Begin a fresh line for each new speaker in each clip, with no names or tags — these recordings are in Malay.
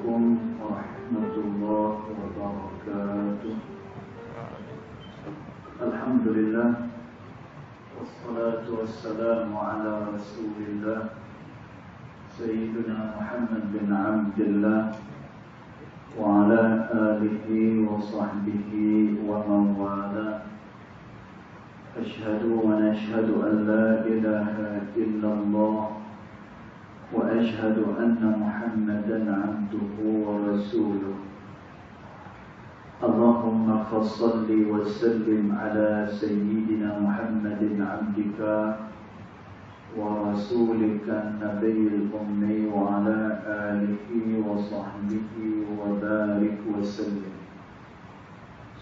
عليكم ورحمة الله وبركاته. الحمد لله والصلاة والسلام على رسول الله سيدنا محمد بن عبد الله وعلى آله وصحبه ومن والاه. أشهد ونشهد أن لا إله إلا الله وأشهد أن محمدا عبده ورسوله. اللهم فصل وسلم على سيدنا محمد عبدك ورسولك النبي الأمي وعلى آله وصحبه وبارك وسلم.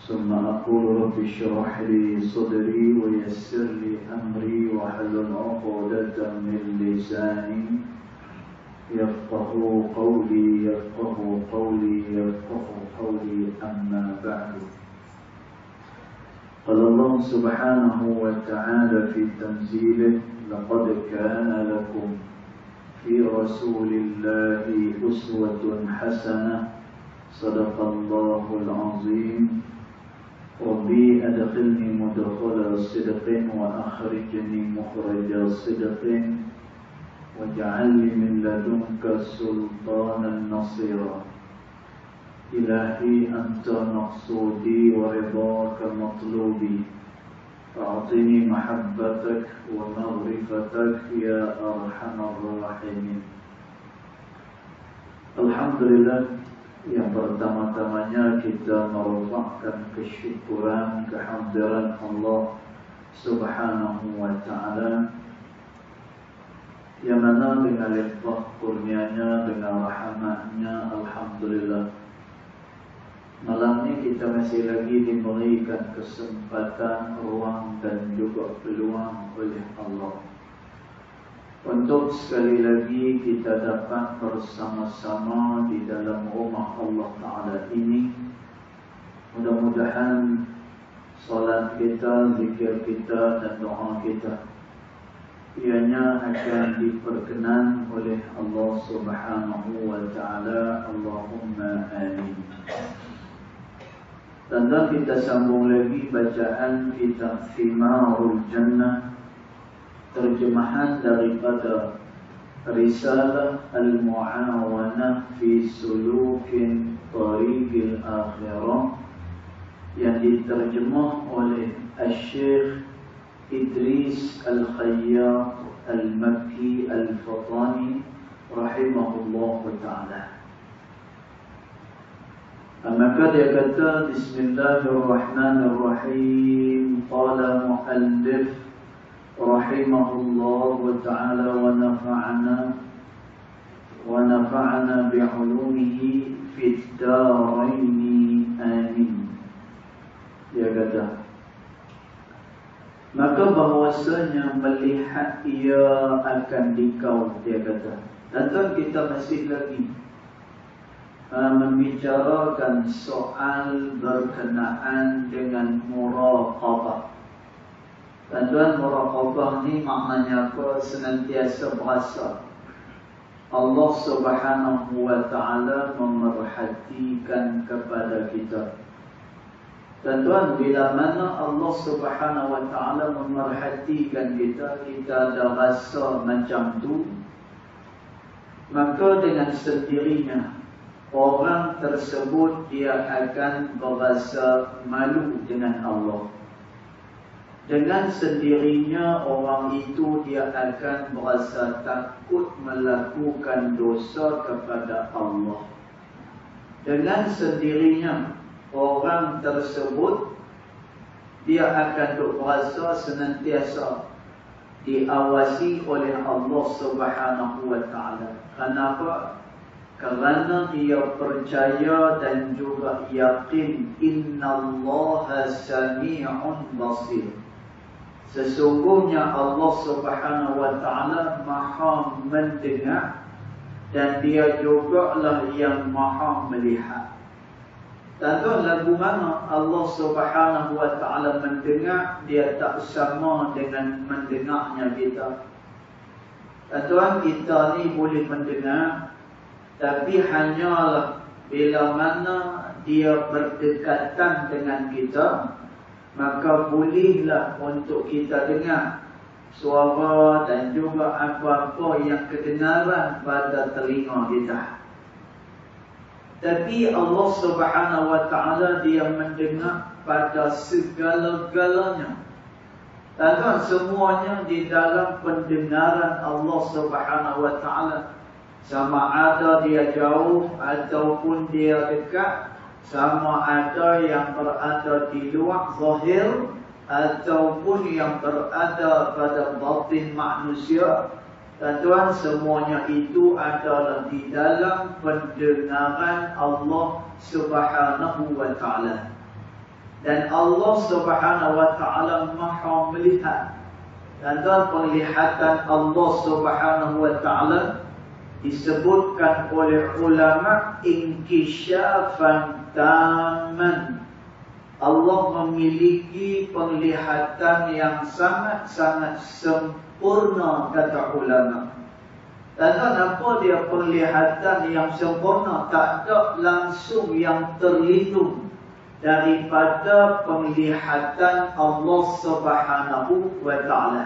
ثم أقول رب اشرح لي صدري ويسر لي أمري واحلل عقدة من لساني يفقه قولي أما بعد. قال الله سبحانه وتعالى في تنزيله: لقد كان لكم في رسول الله أسوة حسنة صدق الله العظيم. ربي أدخلني مدخل صدق وأخرجني مخرج صدق واجعل لي من لدنك سلطانا نصيرا. إلهي أنت مقصودي ورضاك مطلوبي، فأعطني محبتك ومغفرتك يا أرحم الراحمين. Alhamdulillah, yang pertama-tamanya kita merofakkan kesyukuran kehadiran Allah Subhanahu wa ta'ala, yang mana dengan limpah kurnianya, dengan rahmatnya, alhamdulillah, malam ini kita masih lagi diberikan kesempatan, ruang dan juga peluang oleh Allah untuk sekali lagi kita dapat bersama-sama di dalam rumah Allah Ta'ala ini. Mudah-mudahan salat kita, zikir kita dan doa kita ianya akan diperkenan oleh Allah Subhanahu wa ta'ala. Allahumma amin. Dan kita sambung lagi bacaan kitab Thimarul Jannah, terjemahan daripada Risalah Al-Mu'awanah fi Sulukin Tariqil Akhirah, yang diterjemah oleh Al-Syekh Idris Al-Khayyat Al-Makki Al-Fatani rahimahullah ta'ala. Maka dia kata, Bismillahirrahmanirrahim. Qala muallif rahimahullah ta'ala wa nafa'ana bi'ulumihi fid daraini amin. Dia kata, maka bahawasanya melihat ia akan dikau, dia kata. Dan kita masih lagi membicarakan soal berkenaan dengan muraqabah. Tuan, muraqabah ni maknanya apa? Senantiasa berasa Allah Subhanahu wa ta'ala memerhatikan kepada kita. Tuan, bila mana Allah Subhanahu wa ta'ala memerhatikan kita, kita ada rasa macam tu, maka dengan sendirinya orang tersebut dia akan berasa malu dengan Allah. Dengan sendirinya orang itu dia akan berasa takut melakukan dosa kepada Allah. Dengan sendirinya orang tersebut dia akan berasa senantiasa diawasi oleh Allah Subhanahu wa ta'ala. Kenapa? Kerana dia percaya dan juga yakin innallaha sami'un basir. Sesungguhnya Allah Subhanahu wa ta'ala maha mendengar dan dia jugalah yang maha melihat. Tentu lagu mana Allah Subhanahu wa ta'ala mendengar, dia tak sama dengan mendengarnya kita. Tuan, kita ni boleh mendengar, Tapi hanyalah bila mana dia berdekatan dengan kita, maka bolehlah untuk kita dengar suara dan juga apa-apa yang kedengaran pada telinga kita. Tapi Allah Subhanahu wa ta'ala dia mendengar pada segala-galanya. Dan semuanya di dalam pendengaran Allah Subhanahu wa ta'ala. Sama ada dia jauh ataupun dia dekat, sama ada yang berada di luar zahir ataupun yang berada pada batin manusia. Tuan-tuan, semuanya itu adalah di dalam pendengaran Allah Subhanahu wa ta'ala. Dan Allah Subhanahu wa ta'ala maha melihat. Dan penglihatan Allah Subhanahu wa ta'ala disebutkan oleh ulama inkishafan taman. Allah memiliki penglihatan yang sangat-sangat sempurna, kata ulama. Dan apa dia penglihatan yang sempurna? Tak ada langsung yang terlindung daripada penglihatan Allah Subhanahu wa ta'ala.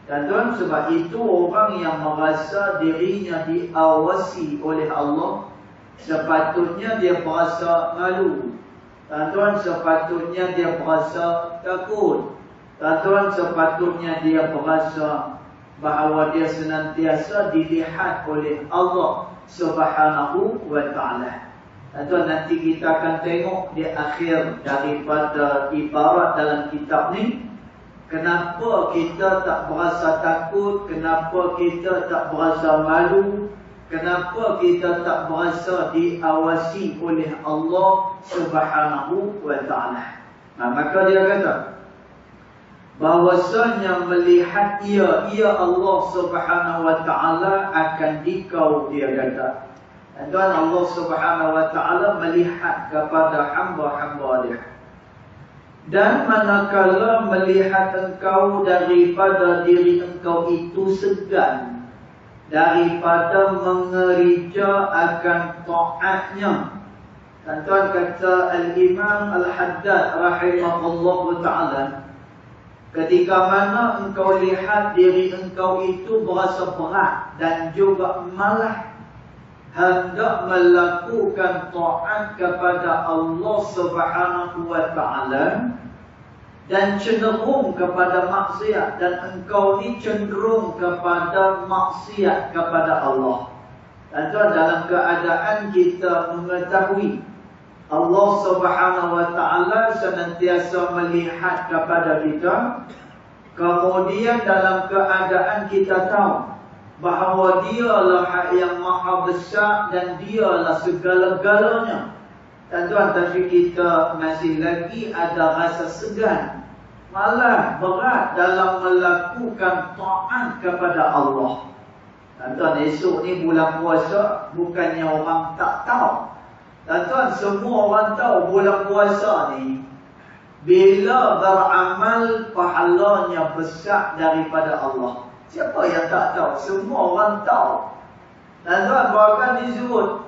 Dan tuan, sebab itu orang yang merasa dirinya diawasi oleh Allah, sepatutnya dia berasa malu. Dan tuan, sepatutnya dia berasa takut. Dan tuan, sepatutnya dia berasa bahawa dia senantiasa dilihat oleh Allah Subhanahu wa ta'ala. Dan tuan, nanti kita akan tengok di akhir daripada ibarat dalam kitab ni, kenapa kita tak berasa takut, kenapa kita tak berasa malu, kenapa kita tak berasa diawasi oleh Allah Subhanahu wa ta'ala. Maka dia kata bahwasanya melihat ia Allah Subhanahu wa ta'ala akan dikau, dia kata. Dan Allah Subhanahu wa ta'ala melihat kepada hamba-hamba dia. Dan manakala melihat engkau daripada diri engkau itu segan daripada mengerja akan taatnya. Dan tuan, kata Al-Imam Al-Haddad rahimahullah ta'ala, ketika mana engkau lihat diri engkau itu berasa berat dan juga malah hendak melakukan taat kepada Allah Subhanahu wa ta'ala dan cenderung kepada maksiat, dan engkau ni cenderung kepada maksiat kepada Allah. Dan dalam keadaan kita mengetahui Allah Subhanahu wa ta'ala senantiasa melihat kepada kita, kemudian dalam keadaan kita tahu bahawa dialah yang maha besar dan dialah segala-galanya. Dan tuan, tapi kita masih lagi ada rasa segan, malah berat dalam melakukan taat kepada Allah. Dan tuan, esok ni bulan puasa, bukannya orang tak tahu. Dan tuan, semua orang tahu bulan puasa ni bila beramal pahalanya besar daripada Allah. Siapa yang tak tahu? Semua orang tahu. Dan tuan, bahkan disebut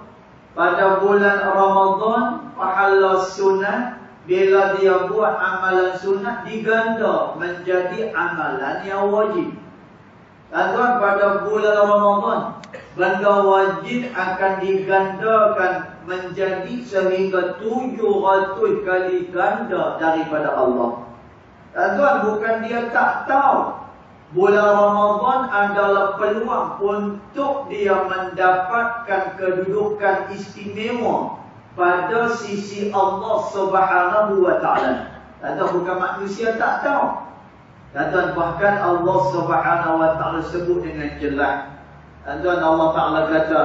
pada bulan Ramadan pahala sunat, bila dia buat amalan sunat diganda menjadi amalan yang wajib. Dan tuan, pada bulan Ramadan benda wajib akan digandakan menjadi sehingga 700 kali ganda daripada Allah. Dan tuan, bukan dia tak tahu, bulan Ramadan adalah peluang untuk dia mendapatkan kedudukan istimewa pada sisi Allah Subhanahu wa ta'ala. Dan bukan manusia tak tahu. Dan bahkan Allah Subhanahu wa ta'ala sebut dengan jelas. Dan Allah Ta'ala kata,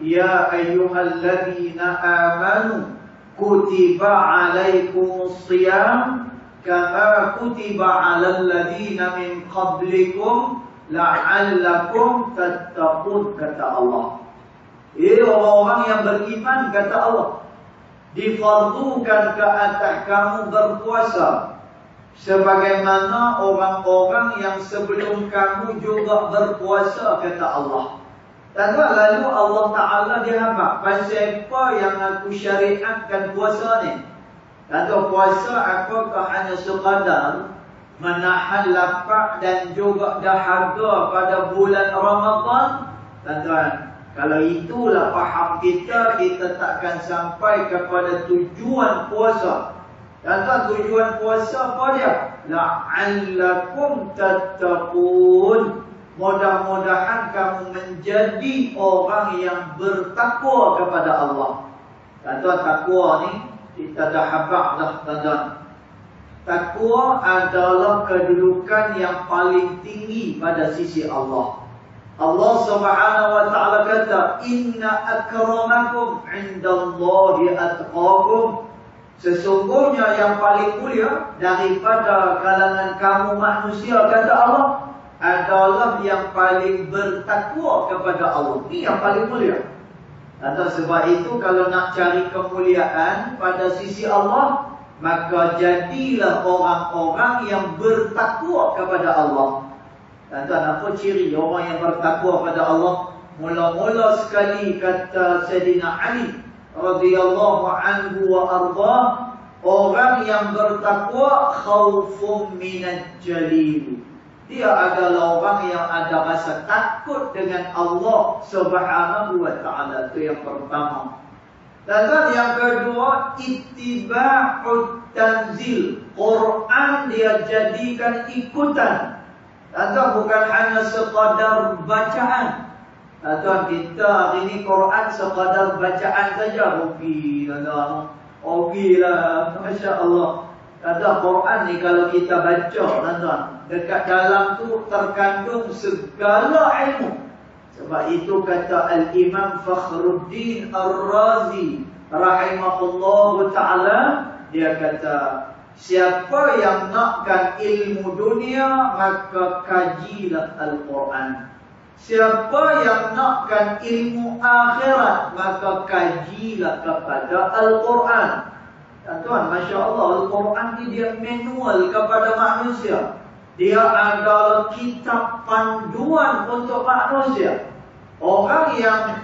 ya ayyuhalladzina amanu kutiba alaikumus shiyam kama kutiba 'alal ladzina min qablikum la'allakum tattaqun, kata Allah. Orang-orang yang beriman, kata Allah, difardukan ke atas kamu berpuasa sebagaimana orang-orang yang sebelum kamu juga berpuasa, kata Allah. Tuan-tuan, lalu Allah Ta'ala dia apa? Pasal apa yang aku syariatkan puasa ni? Tuan-tuan, puasa apakah hanya sekadar menahan lapar dan juga dahaga pada bulan Ramadan? Tuan-tuan, kalau itulah faham kita, kita takkan sampai kepada tujuan puasa. Tuan-tuan, tujuan puasa apa dia? La'allakum tattaqun. Mudah-mudahan kamu menjadi orang yang bertakwa kepada Allah. Tuan-tuan, takwa ni kita dah habaq dah, tuan-tuan. Takwa adalah kedudukan yang paling tinggi pada sisi Allah. Allah Subhanahu wa taala kata, "Inna akramakum 'indallahi atqakum." Sesungguhnya yang paling mulia daripada kalangan kamu manusia, kata Allah, adalah yang paling bertakwa kepada Allah. Ini yang paling mulia. Atau sebab itu kalau nak cari kemuliaan pada sisi Allah, maka jadilah orang-orang yang bertakwa kepada Allah. Tuan-tuan, apa ciri orang yang bertakwa kepada Allah? Mula-mula sekali kata Sayyidina Ali radhiyallahu anhu wa arda, orang yang bertakwa khaufun minal jalil. Dia adalah orang yang ada rasa takut dengan Allah Subhanahu wa taala. Itu yang pertama. Dan yang kedua, ittiba'ut tanzil. Quran dia jadikan ikutan. Dan bukan hanya sekadar bacaan. Tuan, kita hari ini Quran sekadar bacaan saja. Okey, tuan-tuan. Okeylah, masya-Allah. Ada Quran ni kalau kita baca, tuan-tuan, dekat dalam tu terkandung segala ilmu. Sebab itu kata Al-Imam Fakhruddin Ar-Razi rahimahullahu ta'ala, dia kata, siapa yang nakkan ilmu dunia, maka kajilah Al-Quran. Siapa yang nakkan ilmu akhirat, maka kajilah kepada Al-Quran. Tuan, Masya Allah, Al-Quran ni dia manual kepada manusia. Dia adalah kitab panduan untuk manusia. Orang yang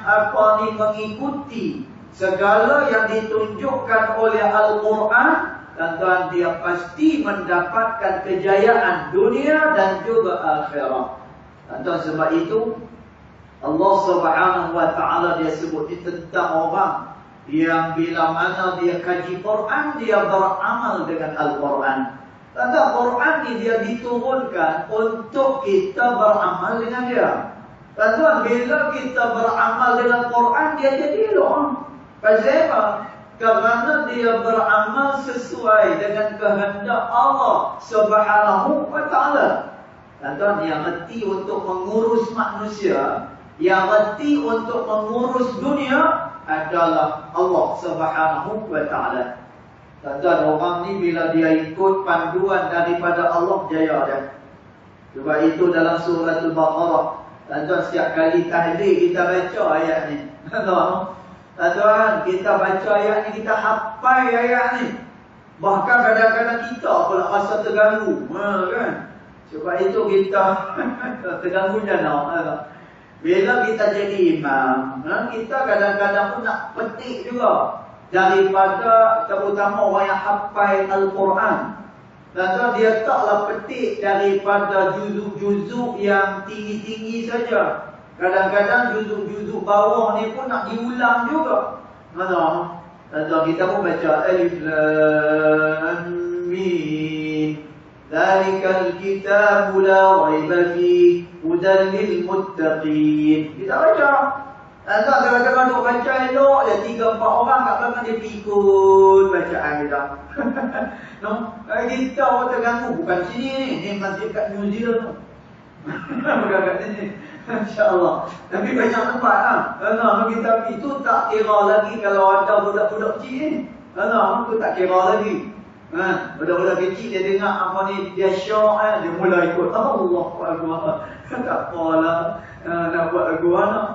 mengikuti segala yang ditunjukkan oleh Al-Quran, tuan-tuan, dia pasti mendapatkan kejayaan dunia dan juga akhirat. Tuan-tuan, sebab itu Allah Subhanahu wa taala dia sebut tentang orang yang bila mana dia kaji Quran, dia beramal dengan Al-Quran. Tanda Quran ni dia diturunkan untuk kita beramal dengan dia. Tuan-tuan, bila kita beramal dengan Quran, dia jadi elok. Pasal apa? Kerana dia beramal sesuai dengan kehendak Allah Subhanahu wa taala. Tuan-tuan, yang reti untuk mengurus manusia, yang reti untuk mengurus dunia adalah Allah Subhanahu wa taala. Tuan-tuan, orang ni bila dia ikut panduan daripada Allah, jaya dia. Sebab itu dalam surah Al-Baqarah, tuan-tuan, setiap kali tahlil kita baca ayat ni. Tuan-tuan, kita baca ayat ni, kita hafal ayat ni. Bahkan kadang-kadang kita pula rasa terganggu, kan? Sebab itu kita terganggu jangan. Bila kita jadi imam, kita kadang-kadang pun nak petik juga daripada terutama orang yang hafal Al-Quran. Dan dia taklah petik daripada juzuk-juzuk yang tinggi-tinggi saja. Kadang-kadang juzuk-juzuk bawah ni pun nak diulang juga. Dan kita pun baca Alif Lam Mim, Dzalikal kitabu la raiba fihi hudan lil muttaqin. Kita baca. Kadang-kadang duk baca elok je, 3-4 orang kat belakang dia ikut bacaan kita. Kita pun terganggu. Bukan sini ni, ni masjid kat New Zealand tu. Bukan kat sini. InsyaAllah. Tapi banyak tempat lah. Kita itu tak kira lagi kalau ada budak-budak kecil ni. Itu tak kira lagi. Budak-budak kecil dia dengar apa ni, dia syok, dia mula ikut. Allah Akbar. Tak apalah nak buat lagu anak.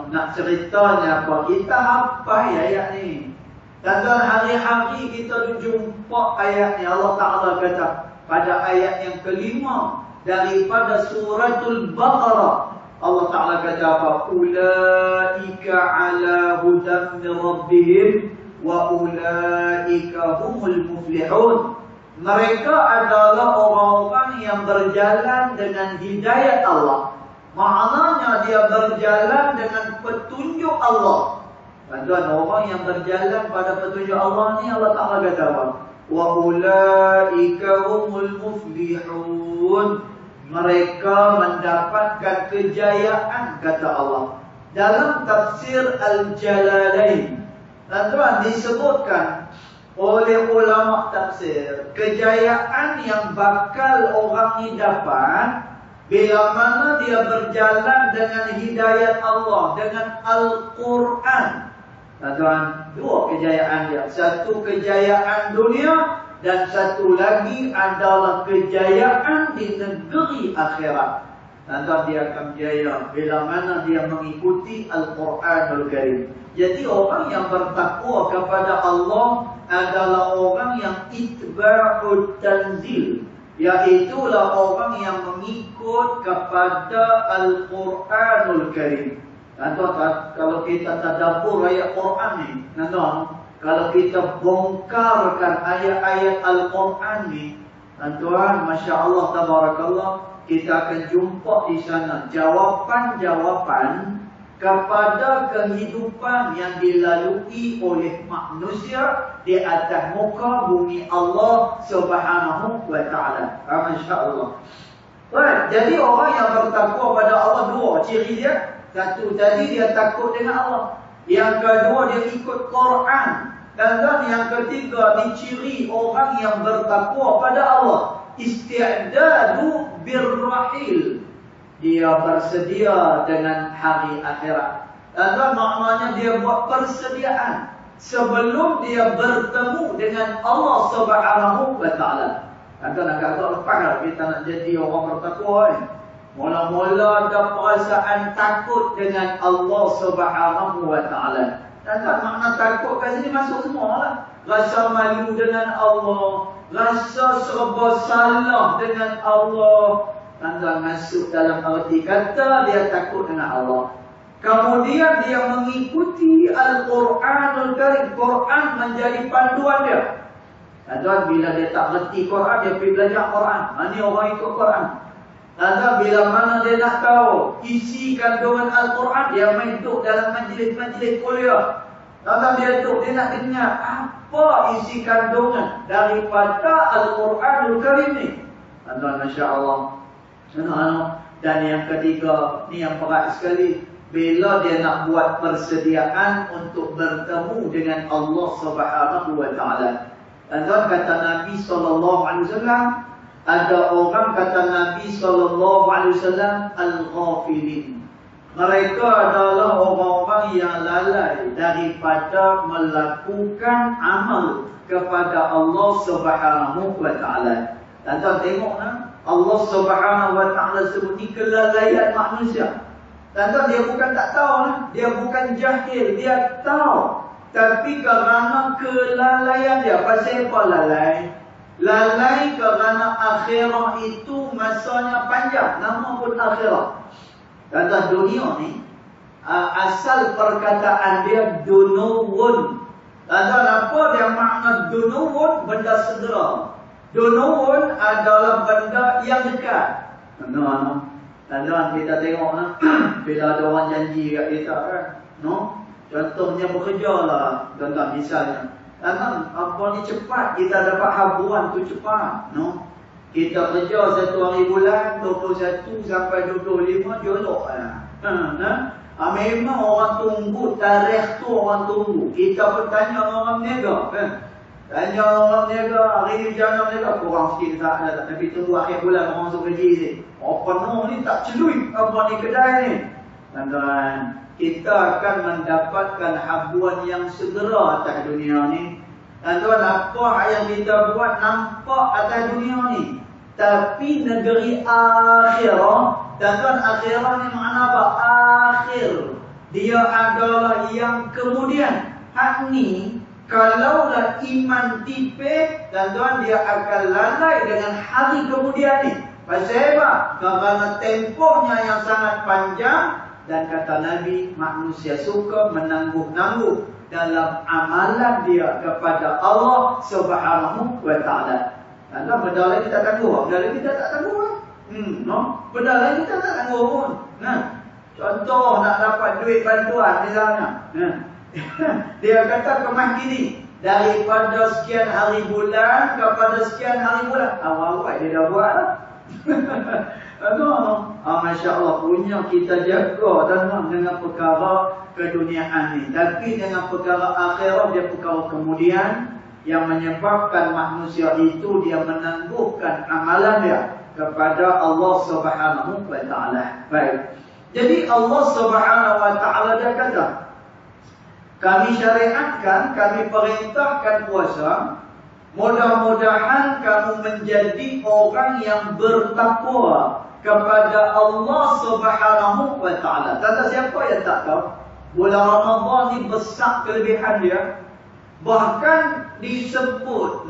Nak ceritanya apa? Kita hafal ayat ni. Dan hari-hari kita jumpa ayat ni. Allah Ta'ala kata pada ayat yang kelima daripada suratul Baqarah, Allah Ta'ala kata apa? Ulaika ala hudan min rabbihim wa ulaika humul muflihun. Mereka adalah orang-orang yang berjalan dengan hidayat Allah. Maknanya dia berjalan dengan petunjuk Allah. Tuan, orang yang berjalan pada petunjuk Allah ni Allah Ta'ala kata apa? Wa ulaika humul muflihun. Mereka mendapatkan kejayaan, kata Allah. Dalam tafsir Al-Jalalain, tuan, disebutkan oleh ulama tafsir, kejayaan yang bakal orang ni dapat bila mana dia berjalan dengan hidayat Allah, dengan Al-Quran. Tuan, dua kejayaan dia. Satu kejayaan dunia, dan satu lagi adalah kejayaan di negeri akhirat. Nanti dia akan jaya bila mana dia mengikuti Al-Quranul Karim. Jadi orang yang bertakwa kepada Allah adalah orang yang itba'ud tanzil, iaitulah orang yang mengikut kepada Al-Quranul Karim. Nanti kalau kita tadabbur ayat Quran ni, nanti kalau kita bongkarkan ayat-ayat Al-Quran ni, tuan, Masya Allah, Tabarakallah, kita akan jumpa di sana jawapan-jawapan kepada kehidupan yang dilalui oleh manusia di atas muka bumi Allah Subhanahu wa Ta'ala. Masya Allah. Baik, jadi orang yang bertakwa pada Allah, dua ciri dia. Satu, tadi dia takut dengan Allah. Yang kedua, dia ikut Quran. Dan yang ketiga, diciri orang yang bertakwa pada Allah, isti'dadu birrahil. Dia bersedia dengan hari akhirat. Dan maknanya dia buat persediaan sebelum dia bertemu dengan Allah Subhanahu wa Ta'ala. Agak-agak lepas kita nak jadi orang bertakwa. Mula-mula ada perasaan takut dengan Allah Subhanahu wa Ta'ala. Dan makna takut kat sini masuk semua lah. Rasa malu dengan Allah, rasa serba salah dengan Allah. Dan masuk dalam arti kata dia takut dengan Allah. Kemudian dia mengikuti Al-Quranul Karim. Quran menjadi panduan dia. Dan bila dia tak reti Quran, dia pergi belajar Quran. Ini orang ikut Quran. Dan bila mana dia nak tahu isi kandungan Al-Quran, dia main duduk dalam majlis-majlis kuliah. Dan dia duduk, dia nak dengar apa isi kandungan daripada Al-Quranul Karim ni. Dan Masya Allah. Dan yang ketiga, ni yang berat sekali. Bila dia nak buat persediaan untuk bertemu dengan Allah Subhanahu wa Ta'ala. Dan kata Nabi SAW, ada orang kata Nabi SAW, al-ghafilin. Mereka adalah orang-orang yang lalai daripada melakukan amal kepada Allah Subhanahu wa Ta'ala. Dan tengok Allah Subhanahu wa Ta'ala sebut ni kelalaian manusia. Dan dia bukan tak tahu, dia bukan jahil, dia tahu. Tapi kerana kelalaian dia, pasal apa lalai? Lalai kerana akhirat itu masanya panjang, nama pun akhirat. Dan dunia ni, asal perkataan dia dunuwun. Dan apa dia makna dunuwun? Benda segera. Dunuwun adalah benda yang dekat. Dan kita tengok bila ada orang janji kat kita kan, contohnya bekerja lah, contoh misalnya. Dan apa ni cepat kita dapat habuan tu cepat, Kita kerja 1 hari bulan 21 sampai 25 jolok lah. Memang orang tunggu tarikh tu, orang tunggu. Kita pun tanya orang niaga kan. Tanya orang niaga, hari ni jangan niaga kurang sikit tak ada, tapi tunggu akhir bulan orang masuk kerja ni. Penuh ni tak celui apa ni kedai ni. Dan kita akan mendapatkan habuan yang segera atas dunia ni. Dan apa yang kita buat nampak atas dunia ni. Tapi negeri akhirat, dan akhirat ni makna apa? Akhir. Dia adalah yang kemudian. Hak ni, kalaulah iman tipik, dan dia akan lalai dengan hari kemudian ni. Pasal apa? Kerana tempohnya yang sangat panjang. Dan kata Nabi, manusia suka menangguh-nangguh dalam amalan dia kepada Allah Subhanahu wa ta'ala. Karena benda lain kita tangguh, benda lain kita tak tangguh. Benda lain kita tak tangguh pun. Contoh nak dapat duit bantuan misalnya. Dia kata kemas gini, daripada sekian hari bulan kepada sekian hari bulan. Awal-awal dia dah buat lah. Masya Allah, punya kita jaga tuan dengan perkara keduniaan ni. Tapi dengan perkara akhirat, dia perkara kemudian yang menyebabkan manusia itu dia menangguhkan amalan dia kepada Allah Subhanahu wa ta'ala. Baik. Jadi Allah Subhanahu wa ta'ala dia kata, kami syariatkan, kami perintahkan puasa. Mudah-mudahan kamu menjadi orang yang bertakwa kepada Allah Subhanahu wa ta'ala. Tanda siapa yang tak tahu? Bulan Ramadan ni besar kelebihan dia. Bahkan disebut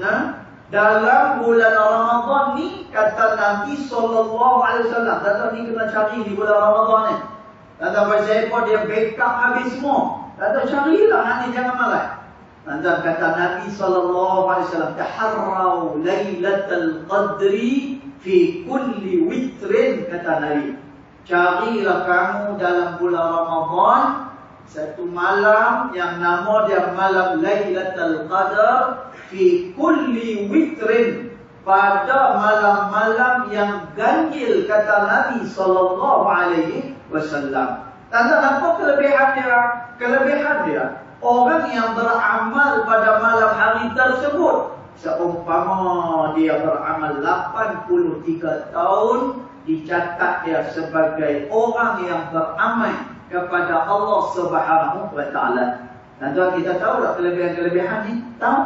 dalam bulan Ramadan ni, kata Nabi SAW, kata ni kena cari di bulan Ramadan ni. Kata pasal apa dia backup habis semua. Kata carilah nanti jangan malas. Kata Nabi SAW, taharrau lailatul qadri fi kulli witrin, kata Nabi. Carilah kamu dalam bulan Ramadan satu malam yang nama dia malam Lailatul Qadar fi kulli witrin, pada malam-malam yang ganjil, kata Nabi sallallahu alaihi wasallam. Tanda apa kelebihan dia? Kelebihan dia, orang yang beramal pada malam hari tersebut, seumpama dia beramal 83 tahun, dicatat dia sebagai orang yang beramal kepada Allah Subhanahu wa ta'ala. Dan tuan kita tahu tak kelebihan-kelebihan ni? Tahu?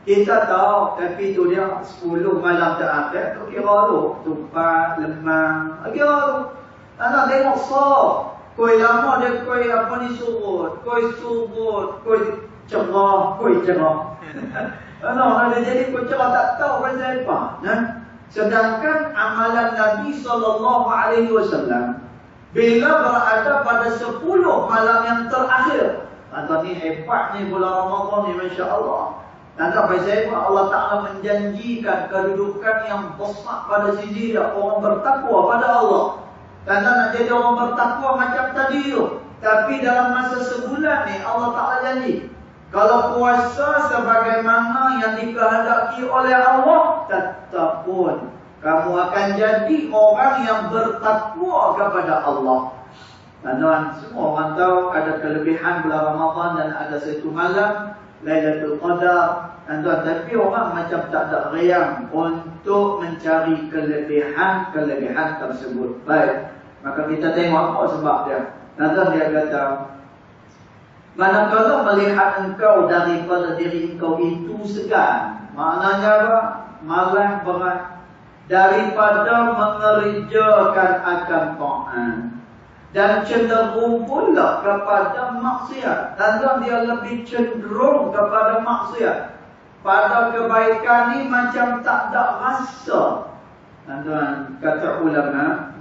Kita tahu, tapi tu dia 10 malam terakhir, tu kira tu tupat, lemang, kira tu. Anak tengok sah, koi lama dia koi apa ni surut, koi cerah, koi cerah. Anak dia jadi koi cerah tak tahu pasal apa. Sedangkan amalan Nabi SAW bila berada pada 10 malam yang terakhir. Tanda ni hebat ni bulan Ramadan ni, Masya Allah. Tanda pasal apa? Allah Ta'ala menjanjikan kedudukan yang besar pada sisi dia, orang bertakwa pada Allah. Tanda nak jadi orang bertakwa macam tadi tu. Tapi dalam masa sebulan ni Allah Ta'ala janji, kalau puasa sebagaimana yang dikehendaki oleh Allah, tetap pun kamu akan jadi orang yang bertakwa kepada Allah. Dan semua orang tahu ada kelebihan bulan Ramadan dan ada satu malam Lailatul Qadar. Tapi orang macam tak ada riang untuk mencari kelebihan tersebut. Baik, maka kita tengok apa sebab dia. Nazar dia kata, manakala melihat engkau daripada diri engkau itu segan. Maknanya apa? Malas berat daripada mengerjakan akan ta'an, dan cenderung pula kepada maksiat. Dan dia lebih cenderung kepada maksiat. Pada kebaikan ni macam tak ada rasa. Dan kata ulama,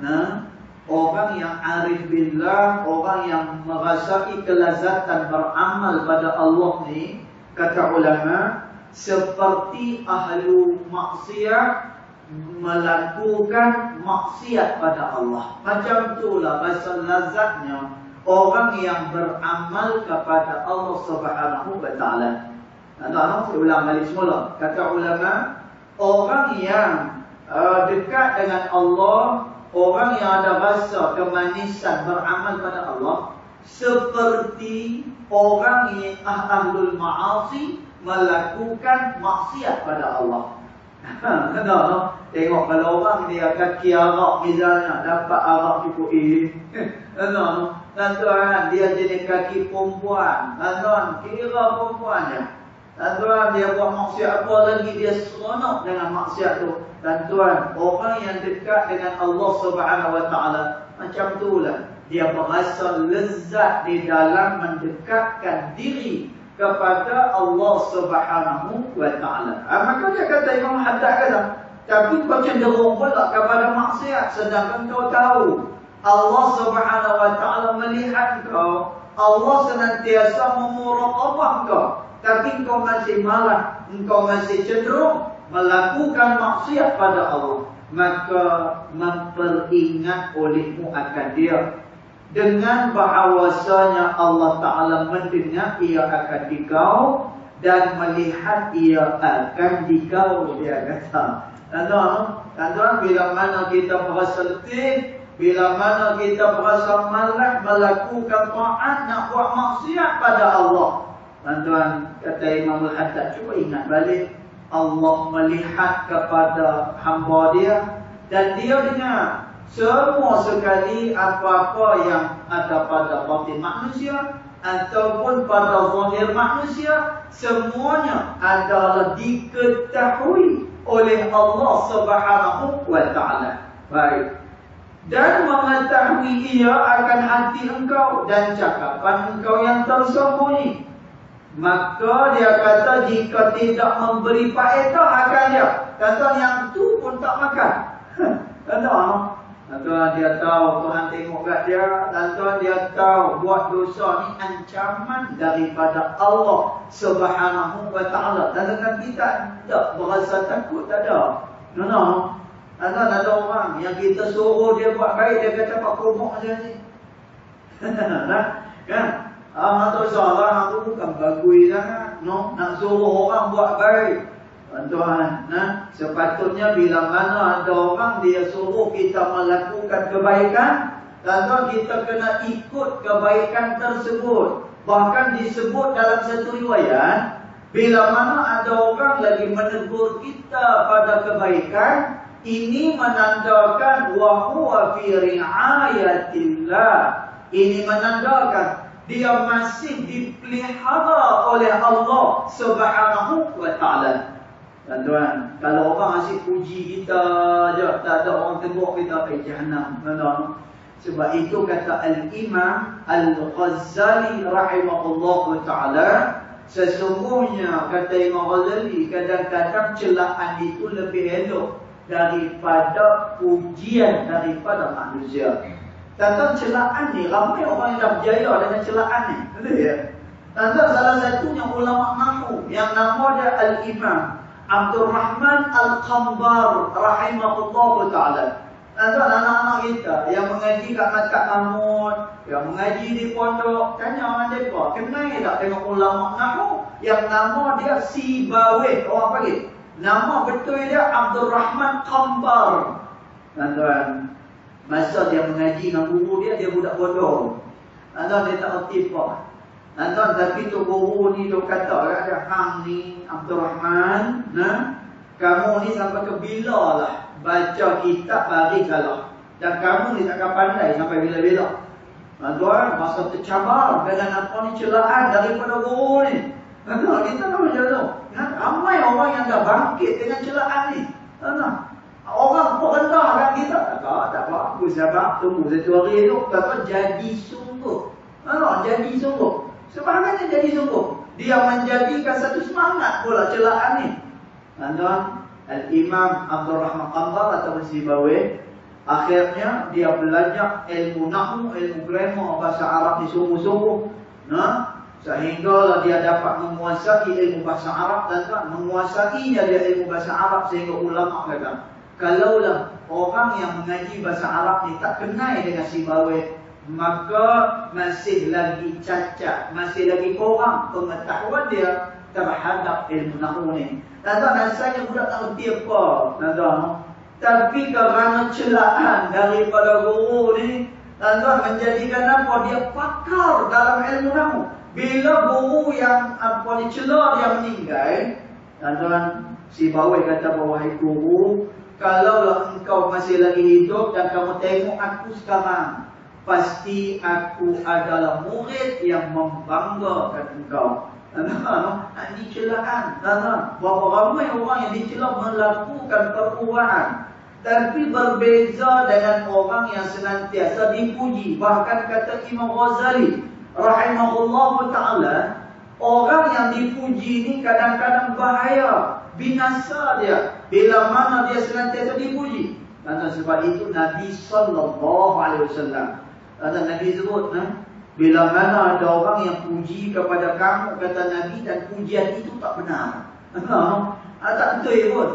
orang yang arif billah, orang yang merasai kelazatan beramal pada Allah ni, kata ulama, seperti ahlu maksiat melakukan maksiat pada Allah. Macam itulah rasa lazatnya orang yang beramal kepada Allah Subhanahu wa ta'ala. Saya ulang balik semula. Kata ulama, orang yang dekat dengan Allah, orang yang ada rasa kemanisan beramal pada Allah, seperti orang yang ahlul ma'asi melakukan maksiat pada Allah. Tengok kalau orang dia kaki arak misalnya, dapat arak cukup tuan, dia jenis kaki perempuan, tuan, kira perempuannya. Tuan, dia buat maksiat apa lagi, dia seronok dengan maksiat tu. Dan tuan, orang yang dekat dengan Allah Subhanahu wa ta'ala macam itulah, dia berasa lezat di dalam mendekatkan diri kepada Allah Subhanahu wa ta'ala. Maka dia kata, Imam Haddad kata, tapi kau cenderung pula kepada maksiat, sedangkan kau tahu Allah Subhanahu wa taala melihat kau, Allah senantiasa memuraqabah kau, tapi kau masih malah, engkau masih cenderung melakukan maksiat pada Allah, maka memperingat olehmu akan dia dengan bahawasanya Allah Ta'ala mendengar ia akan dikau dan melihat ia akan dikau, dia kata. Tuan-tuan, bila mana kita berasa letih, bila mana kita berasa malas melakukan taat, nak buat maksiat pada Allah, tuan-tuan, kata Imam Al-Haddad, cuba ingat balik, Allah melihat kepada hamba dia dan dia dengar semua sekali apa-apa yang ada pada batin manusia ataupun pada zahir manusia, semuanya adalah diketahui oleh Allah Subhanahu wa taala. Baik. Dan mengetahui ia akan hati engkau dan cakapan engkau yang tersembunyi. Maka dia kata jika tidak memberi faedah akan dia, tuan-tuan, yang tu pun tak makan. Tuan-tuan, dia tahu Tuhan tengok kat dia, tuan-tuan, dia tahu buat dosa ni ancaman daripada Allah Subhanahu wa taala. Dan kita tak berasa takut, tak ada. Tuan-tuan, ada orang yang kita suruh dia buat baik, dia kata pak komok saja ni. Kan? Tak salah, aku bukan bagus sangat. Nak suruh orang buat baik. Tuan-tuan, sepatutnya bila mana ada orang dia suruh kita melakukan kebaikan, tuan-tuan, kita kena ikut kebaikan tersebut. Bahkan disebut dalam satu riwayat, bila mana ada orang lagi menegur kita pada kebaikan, ini menandakan wa huwa fi ri'ayatillah. Ini menandakan dia masih dipelihara oleh Allah Subhanahu wa taala. Tuan-tuan, kalau orang asyik puji kita je, tak ada orang tegur kita ke jahanam. Tuan-tuan, sebab itu kata Al-Imam Al-Ghazali rahimahullah taala, sesungguhnya kata Imam Ghazali, kadang-kadang celaan itu lebih elok daripada pujian daripada manusia. Tuan-tuan, celaan ni, ramai orang yang dah berjaya dengan celaan ni. Betul ya? Tuan-tuan, salah satunya ulama nahwu yang nama dia Al-Imam Abdul Rahman Al-Qambar rahimahullah ta'ala. Tuan-tuan, anak-anak kita yang mengaji kat Maktab Mahmud, yang mengaji di pondok, tanya orang mereka, kenal tak dengan ulama nahwu yang nama dia Sibawih, orang panggil. Nama betul dia Abdul Rahman Qambar. Tuan-tuan, masa dia mengaji dengan guru dia, dia budak bodoh. Tuan-tuan, dia tak erti apa. Tuan-tuan, tapi tu guru ni tu kata kat dia, hang ni Abdul Rahman, kamu ni sampai ke bila lah baca kitab bagi kalah. Dan kamu ni takkan pandai sampai bila-bila. Tuan-tuan, masa tercabar dengan apa ni celaan daripada guru ni. Tuan-tuan, kita tak macam tu. Ramai orang yang dah bangkit dengan celaan ni. Tuan-tuan, orang pun rendahkan kita. Tak apa, aku sabar, tunggu satu hari tu, tuan-tuan, jadi sungguh. Jadi sungguh. Sebenarnya jadi sungguh. Dia menjadikan satu semangat pula celaan ni. Tuan-tuan, Al-Imam Abdul Rahman Qambar atau Sibawih, akhirnya dia belajar ilmu nahwu, ilmu grammar, bahasa Arab ni sungguh-sungguh. Sehinggalah dia dapat menguasai ilmu bahasa Arab, tuan-tuan. Menguasainya dia ilmu bahasa Arab sehingga ulama kata, kalaulah orang yang mengaji bahasa Arab ni tak kenal dengan Sibawih, maka masih lagi cacat, masih lagi kurang pengetahuan dia terhadap ilmu nahwu ni. Tuan-tuan, rasanya budak tak erti apa, tuan-tuan. Tapi kerana celaan daripada guru ni, tuan-tuan, menjadikan apa? Dia pakar dalam ilmu nahwu. Bila guru yang apa ni celah dia meninggal, tuan-tuan, Sibawih kata, wahai guru, kalaulah engkau masih lagi hidup dan kamu tengok aku sekarang, pasti aku adalah murid yang membanggakan engkau. Ini celaan. Berapa ramai orang yang dicela melakukan perubahan, tapi berbeza dengan orang yang senantiasa dipuji. Bahkan kata Imam Ghazali rahimahullah ta'ala, orang yang dipuji ni kadang-kadang bahaya, binasa dia. bila mana dia senantiasa dipuji. Dan sebab itu Nabi SAW, Nabi sebut, bila mana ada orang yang puji kepada kamu, kata Nabi, dan pujian itu tak benar. Tak betul pun.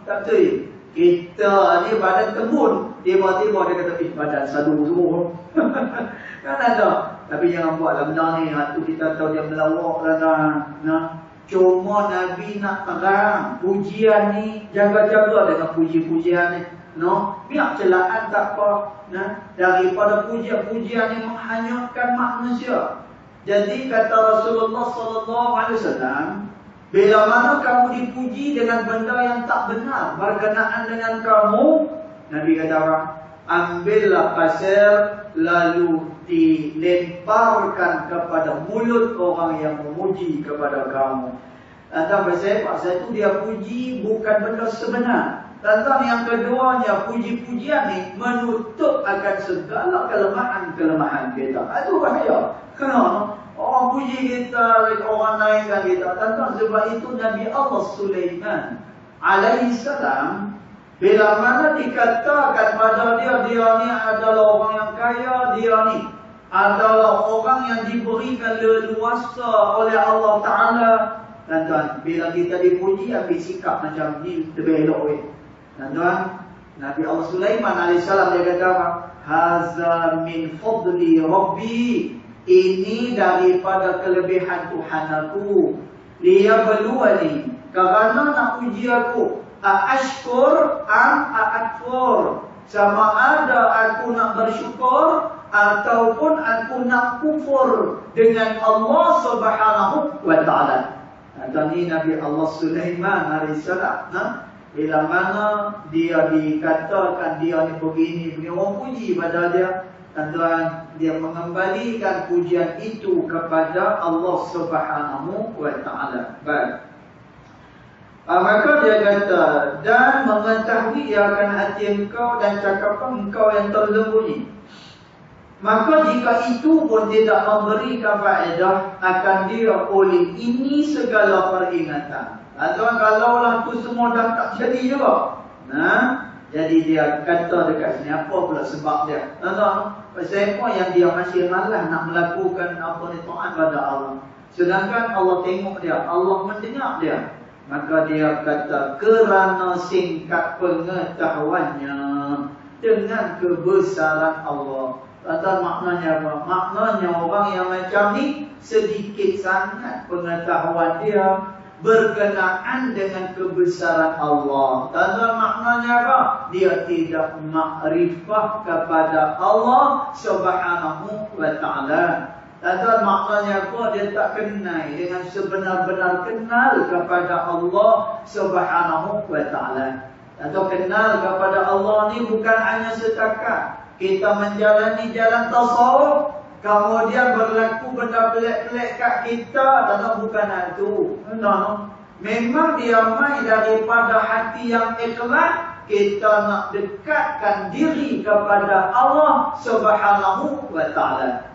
Tak betul. Kita ni badan tembun, tiba-tiba dia kata, badan sadu semua. Kan ada. Tapi jangan buatlah benda ni. Tu kita tahu dia melawak lah. Cuma Nabi nak terang, pujian ni jaga-jaga dengan puji-pujian ni. Biar celaan tak apa. Daripada pujian-pujian yang menghanyutkan manusia. Jadi kata Rasulullah SAW, bila mana kamu dipuji dengan benda yang tak benar berkenaan dengan kamu, Nabi kata apa? Ambillah pasir lalu dilemparkan kepada mulut orang yang memuji kepada kamu. Dan pasal itu dia puji bukan benda sebenar. Dan yang keduanya, puji-pujian ni menutup akan segala kelemahan-kelemahan kita. Itu bahaya. Kenapa? Orang puji kita, orang naikkan kita. Tentang sebab itu Nabi Allah Sulaiman alaihissalam, bila mana dikatakan pada dia ni adalah orang yang kaya, dia ni adalah orang yang diberikan leluasa oleh Allah Ta'ala. Tuan-tuan, bila kita dipuji, ambil sikap macam ni, lebih elok. Tuan-tuan, Nabi Allah Sulaiman alaihissalam dia kata apa? Haza min fadli Rabbi. Ini daripada kelebihan Tuhan aku. Liyabluwani, kerana nak uji aku. Ashkur am akfur. Sama ada aku nak bersyukur ataupun aku nak kufur dengan Allah Subhanahu wa Ta'ala. Ini Nabi Allah Sulaiman alaihissalam. Bila mana dia dikatakan dia ni begini, orang puji pada dia. Tuan, dia mengembalikan pujian itu kepada Allah Subhanahu wa Ta'ala. Baik. Maka dia kata, dan mengetahui akan hati engkau dan cakapan engkau yang tersembunyi. Maka jika itu pun tidak memberikan faedah, akan dia oleh ini segala peringatan. Tuan, kalaulah tu semua dah tak jadi juga. Jadi dia kata dekat sini, apa pula sebab dia? Pasal apa yang dia masih malas nak melakukan apa ni, taat pada Allah. Sedangkan Allah tengok dia, Allah mendengar dia. Maka dia kata, kerana singkat pengetahuannya dengan kebesaran Allah. Maknanya apa? Maknanya orang yang macam ni sedikit sangat pengetahuan dia berkenaan dengan kebesaran Allah. Tanda maknanya apa? Dia tidak makrifah kepada Allah Subhanahu wa Ta'ala. Tanda maknanya apa? Dia tak kenal dengan sebenar-benar kenal kepada Allah Subhanahu wa Ta'ala. Atau kenal kepada Allah ni bukan hanya setakat kita menjalani jalan tasawuf, kemudian berlaku benda pelik-pelik kat kita, tak, bukan itu. Memang dia mai daripada hati yang ikhlas, kita nak dekatkan diri kepada Allah Subhanahu wa Ta'ala.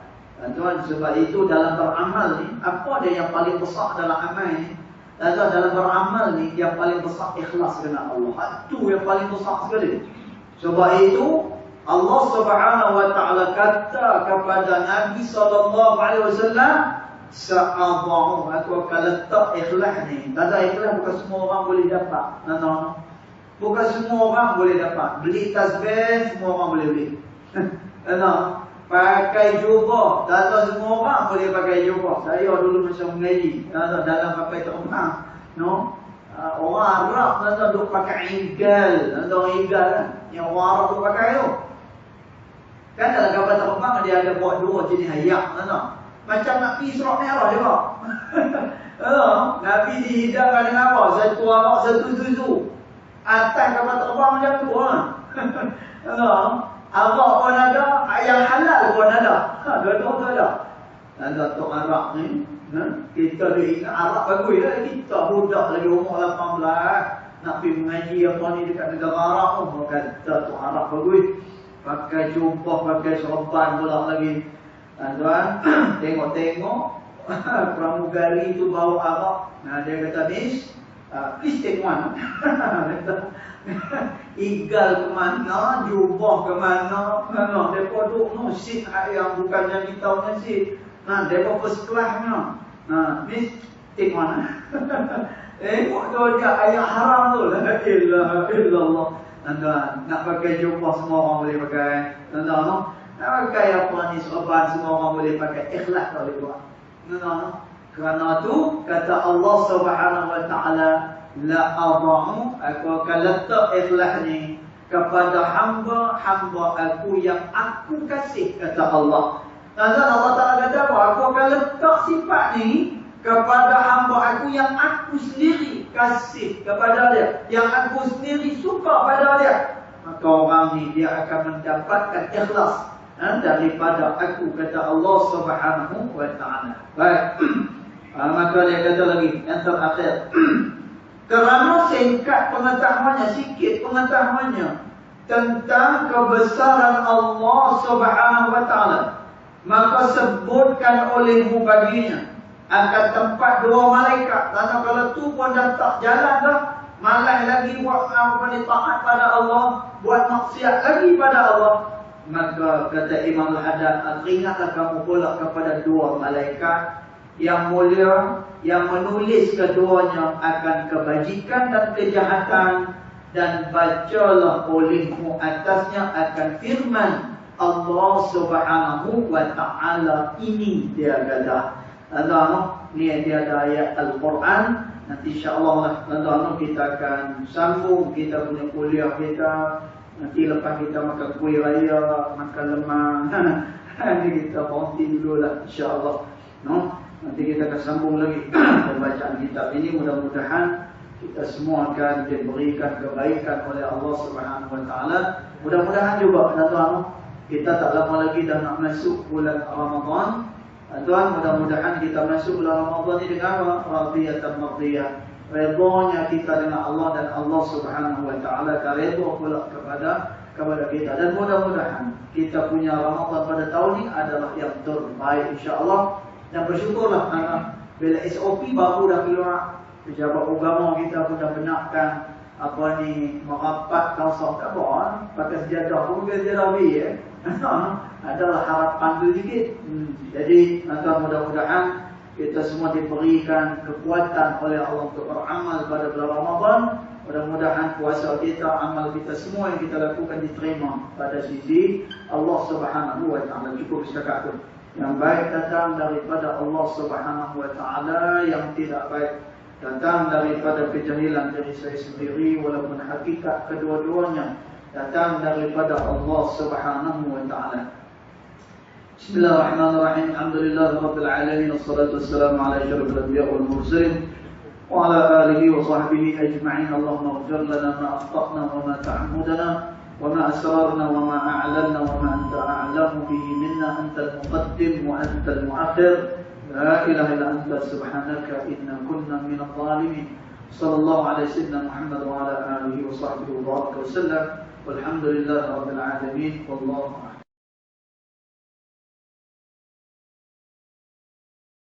Tuan, sebab itu dalam beramal ni, apa dia yang paling besar dalam amal ni? Dalam beramal ni, yang paling besar ikhlas dengan Allah. Itu yang paling besar sekali. Sebab itu Allah Subhanahu wa Ta'ala kata kepada Nabi SAW, sa'adha'u, aku akan letak ikhlas ni. Tanda ikhlas bukan semua orang boleh dapat. Bukan semua orang boleh dapat. Beli tasbih, semua orang boleh beli. Pakai jubah, tak semua orang boleh pakai jubah. Saya dulu macam mengaji dalam pakai terbang, orang Arab duk pakai igal, igal kan, yang orang Arab duk pakai tu. Kan dalam kapal terbang dia ada buat dua jenis ayak, macam nak pergi Surah Merah juga. Nabi dihidangkan dengan apa? Satu arak, satu susu. Atas kapal terbang macam tu arak pun ada, yang halal pun ada. Dua-dua tu ada. Datuk arak ni, kita dia ingat arak bagus lah. Kita budak lagi umur 18 nak pergi mengaji apa ni dekat negara Arab tu, kata Datuk arak bagus. Pakai jubah, pakai serban pula lagi. Tuan, tengok-tengok pramugari tu bawa arak. Dia kata, Miss, Please take one. Igal ke mana, jubah ke mana, mereka duduk no seat yang bukan yang kita punya seat. Mereka first classnya. Miss, take one. Tengok tu dia ayat haram tu. La ilaha illallah. Nak pakai jubah semua orang boleh pakai. Nak pakai apa ni sorban semua orang boleh pakai. Ikhlas tak boleh buat. Kerana tu kata Allah Subhanahu wa taala, la adha'u, aku akan letak ikhlas ni kepada hamba-hamba aku yang aku kasih, kata Allah. Dan Allah Taala kata apa? Aku akan letak sifat ni kepada hamba aku yang aku sendiri kasih kepada dia, yang aku sendiri suka pada dia. Maka orang ni dia akan mendapatkan ikhlas daripada aku, kata Allah Subhanahu wa taala. Baik. Maka dia kata lagi yang terakhir, kerana singkat pengetahuannya, sikit pengetahuannya tentang kebesaran Allah Subhanahu wa taala, maka sebutkan olehmu baginya akan tempat dua malaikat. Karena kalau tu pun dah tak jalan dah, malah lagi buat taat pada Allah, buat maksiat lagi pada Allah. Maka kata Imam Al-Haddad, ingatlah kamu pula kepada dua malaikat yang mulia, yang menulis keduanya akan kebajikan dan kejahatan, dan bacalah olehmu atasnya akan firman Allah Subhanahu wa taala ini. Dia kata ni dia ada ayat Al-Quran. Nanti insya-Allah kita akan sambung kita punya kuliah kita. Nanti lepas kita makan kuih raya, makan lemang, ni kita berhenti dululah insya-Allah. Nanti kita akan sambung lagi pembacaan kitab ini. Mudah-mudahan kita semua akan diberikan kebaikan oleh Allah Subhanahu wa taala. Mudah-mudahan juga tuan-tuan, kita tak lama lagi dah nak masuk bulan Ramadan. Tuan, mudah-mudahan kita masuk bulan Ramadan ini dengan radiyatan mardiyah. Redha-Nya kita dengan Allah, dan Allah Subhanahu wa taala akan redha pula kepada kita. Dan mudah-mudahan kita punya Ramadan pada tahun ini adalah yang terbaik insya-Allah. Dan bersyukurlah kerana bila SOP baru dah keluar, pejabat agama kita pun dah benarkan merapat kausah Kaabah, pakai sejadah pun pakai sejadah B adalah harapan tu sikit. Jadi mudah-mudahan kita semua diberikan kekuatan oleh Allah untuk beramal pada bulan Ramadan. Mudah-mudahan puasa kita, amal kita semua yang kita lakukan diterima pada sisi Allah Subhanahu wa taala. Cukup setakat itu. Yang baik datang daripada Allah Subhanahu wa taala, yang tidak baik datang daripada kejahilan diri saya sendiri, walaupun hakikat kedua-duanya datang daripada Allah Subhanahu wa taala. Bismillahirrahmanirrahim. Alhamdulillahirabbil alamin, wassalatu wassalamu ala asyrafil anbiya'i wal mursalin wa ala alihi wa sahbihi ajma'in. Allahumma ighfir lana ma akhtana wa ma ta'ammudna وما أسرارنا وما أعلنا وما أنت أعلم به منا. أنت المقدم وأنت المؤخر، لا إله إلا أنت سبحانك إنا كنا من الظالمين. صلى الله على سيدنا محمد وعلى آله وصحبه وبارك وسلم، والحمد لله رب العالمين، والله أعلم.